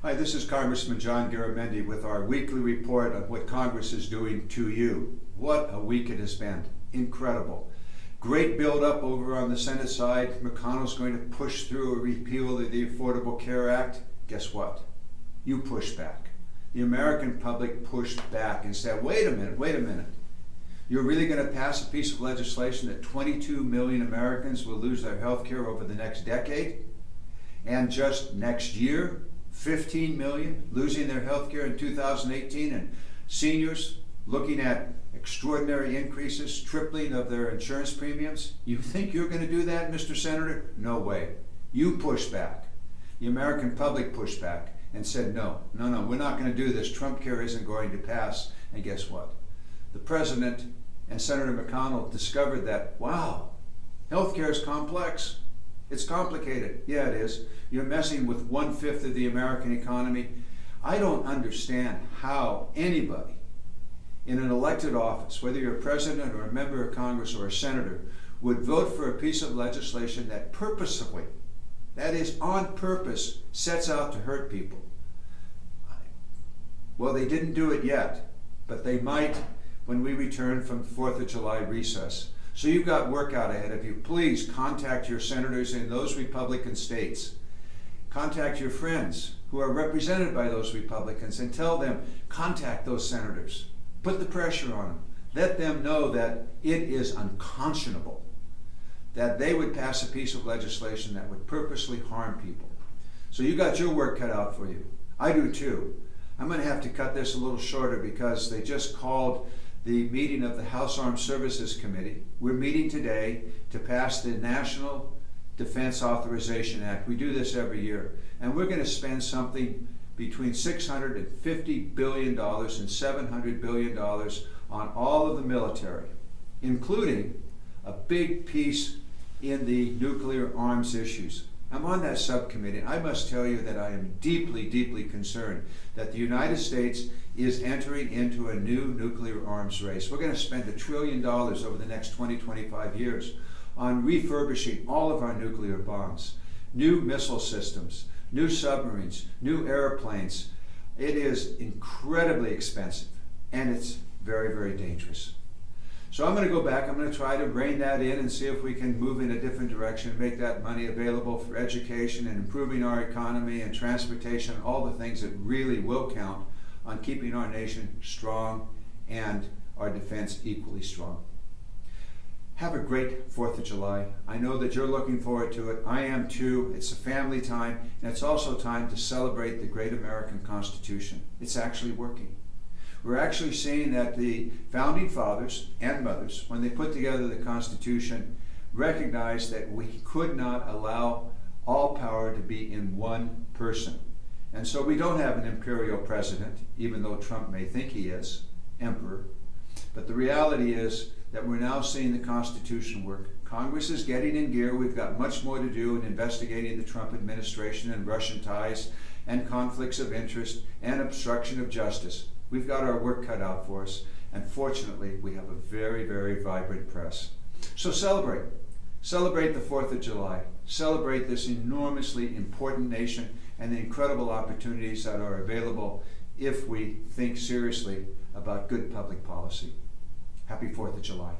Hi, this is Congressman Garamendi with our weekly report on what Congress is doing to you. What a week it has been. Incredible. Great build-up over on the Senate side. McConnell's going to push through a repeal of the Affordable Care Act. Guess what? You pushed back. The American public pushed back and said, wait a minute. You're really going to pass a piece of legislation that 22 million Americans will lose their health care over the next decade? And just next year, 15 million losing their health care in 2018, and seniors looking at extraordinary increases, tripling of their insurance premiums? You think you're going to do that, Mr. Senator? No way. You pushed back. The American public pushed back and said, no, we're not going to do this. Trump care isn't going to pass. And guess what? The President and Senator McConnell discovered that, wow, healthcare is complex. It's complicated. Yeah, it is. You're messing with 1/5 of the American economy. I don't understand how anybody in an elected office, whether you're a president or a member of Congress or a senator, would vote for a piece of legislation that purposefully, that is on purpose, sets out to hurt people. Well, they didn't do it yet, but they might when we return from 4th of July recess. So you've got work out ahead of you. Please contact your senators in those Republican states. Contact your friends who are represented by those Republicans and tell them, contact those senators. Put the pressure on them. Let them know that it is unconscionable that they would pass a piece of legislation that would purposely harm people. So you got your work cut out for you. I do too. I'm going to have to cut this a little shorter because they just called the meeting of the House Armed Services Committee. We're meeting today to pass the National Defense Authorization Act. We do this every year. And we're going to spend something between $650 billion and $700 billion on all of the military, including a big piece in the nuclear arms issues. I'm on that subcommittee, and I must tell you that I am deeply, deeply concerned that the United States is entering into a new nuclear arms race. We're going to spend $1 trillion over the next 25 years on refurbishing all of our nuclear bombs, new missile systems, new submarines, new airplanes. It is incredibly expensive, and it's very, very dangerous. So I'm going to go back. I'm going to try to rein that in and see if we can move in a different direction, make that money available for education and improving our economy and transportation, all the things that really will count on keeping our nation strong and our defense equally strong. Have a great 4th of July. I know that you're looking forward to it. I am too. It's a family time, and it's also time to celebrate the great American Constitution. It's actually working. We're actually seeing that the founding fathers and mothers, when they put together the Constitution, recognized that we could not allow all power to be in one person. And so we don't have an imperial president, even though Trump may think he is, emperor. But the reality is that we're now seeing the Constitution work. Congress is getting in gear. We've got much more to do in investigating the Trump administration and Russian ties and conflicts of interest and obstruction of justice. We've got our work cut out for us, and fortunately, we have a very, very vibrant press. So celebrate. Celebrate the 4th of July. Celebrate this enormously important nation and the incredible opportunities that are available if we think seriously about good public policy. Happy 4th of July.